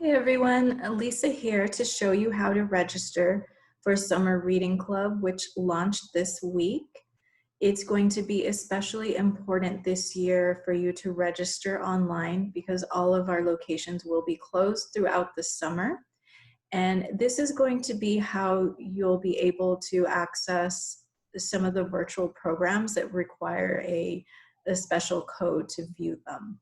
Hey everyone, Lisa here to show you how to register for Summer Reading Club, which launched this week. It's going to be especially important this year for you to register online because all of our locations will be closed throughout the summer. And this is going to be how you'll be able to access some of the virtual programs that require a special code to view them.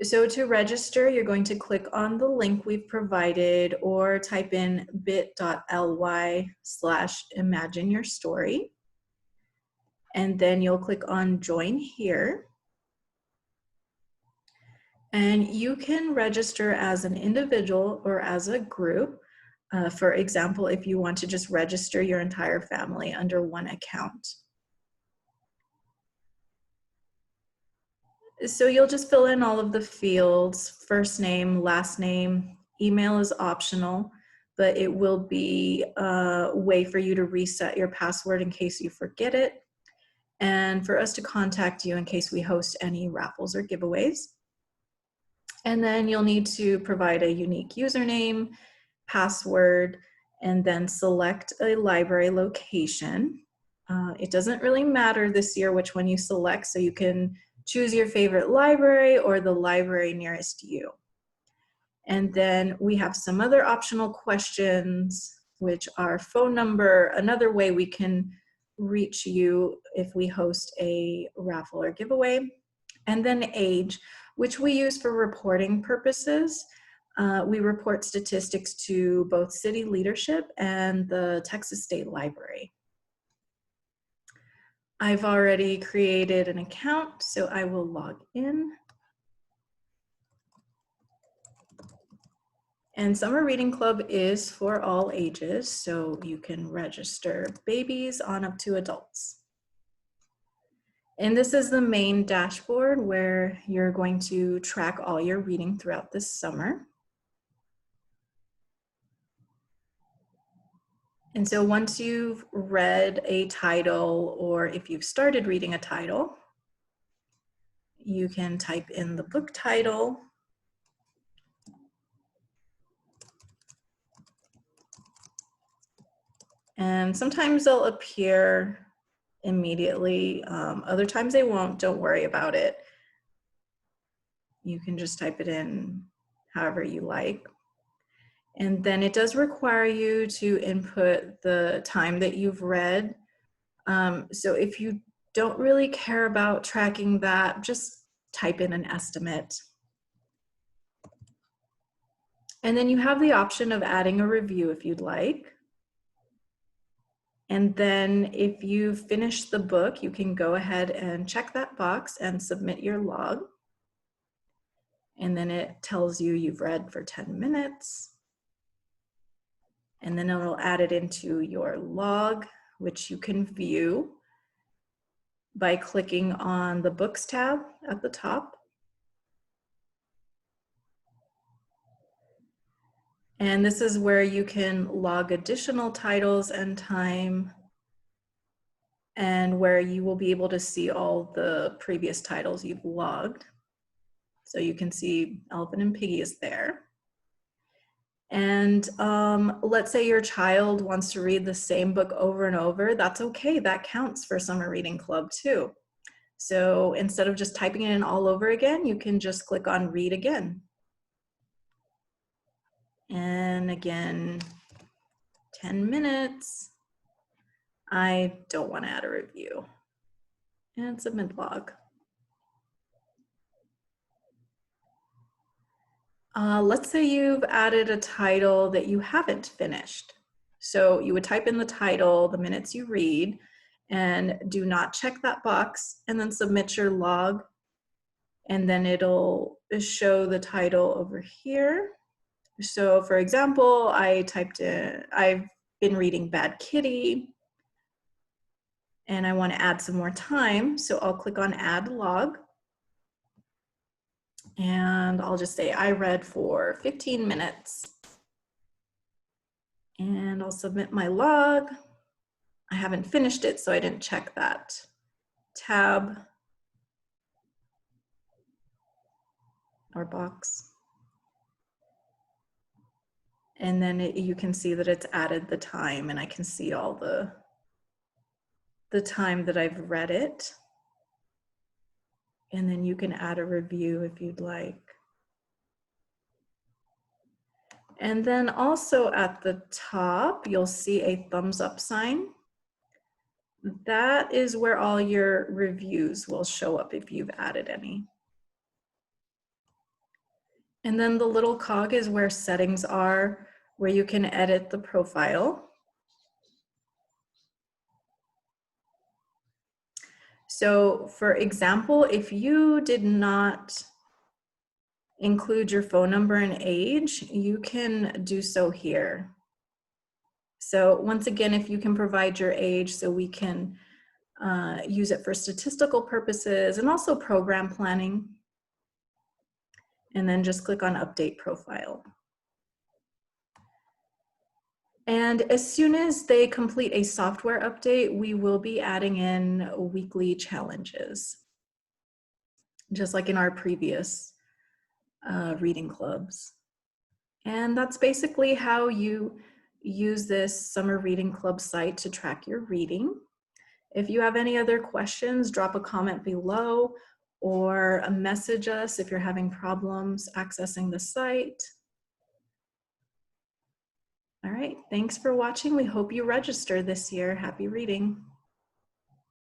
So to register, you're going to click on the link we've provided or type in bit.ly/imagine-your-story. And then you'll click on join here. And you can register as an individual or as a group. For example, if you want to just register your entire family under one account. So you'll just fill in all of the fields, first name, last name, email is optional, but it will be a way for you to reset your password in case you forget it, and for us to contact you in case we host any raffles or giveaways. And then you'll need to provide a unique username, password, and then select a library location. It doesn't really matter this year which one you select, so you can choose your favorite library or the library nearest you. And then we have some other optional questions, which are phone number, another way we can reach you if we host a raffle or giveaway, and then age, which we use for reporting purposes. We report statistics to both city leadership and the Texas State Library. I've already created an account, so I will log in. And Summer Reading Club is for all ages, so you can register babies on up to adults. And this is the main dashboard where you're going to track all your reading throughout this summer. And so once you've read a title, or if you've started reading a title, you can type in the book title. And sometimes they'll appear immediately. Other times they won't, don't worry about it. You can just type it in however you like. And then it does require you to input the time that you've read. So if you don't really care about tracking that, just type in an estimate. And then you have the option of adding a review if you'd like. And then if you've finished the book, you can go ahead and check that box and submit your log. And then it tells you you've read for 10 minutes. And then it'll add it into your log, which you can view by clicking on the Books tab at the top. And this is where you can log additional titles and time, and where you will be able to see all the previous titles you've logged. So you can see Elephant and Piggy is there. And let's say your child wants to read the same book over and over, that's okay, that counts for Summer Reading Club too. So instead of just typing it in all over again, you can just click on Read Again. And again, 10 minutes. I don't want to add a review. And submit log. Let's say you've added a title that you haven't finished. So you would type in the title, the minutes you read, and do not check that box, and then submit your log. And then it'll show the title over here. So for example, I typed in, I've been reading Bad Kitty, and I want to add some more time. So I'll click on Add Log. And I'll just say I read for 15 minutes. And I'll submit my log. I haven't finished it, so I didn't check that tab or box. And then you can see that it's added the time, and I can see all the time that I've read it. And then you can add a review if you'd like. And then also at the top, you'll see a thumbs up sign. That is where all your reviews will show up if you've added any. And then the little cog is where settings are, where you can edit the profile. So for example, if you did not include your phone number and age, you can do so here. So once again, if you can provide your age so we can use it for statistical purposes and also program planning. And then just click on Update Profile. And as soon as they complete a software update, we will be adding in weekly challenges, just like in our previous reading clubs. And that's basically how you use this summer reading club site to track your reading. If you have any other questions, drop a comment below or message us if you're having problems accessing the site. All right, thanks for watching. We hope you register this year. Happy reading.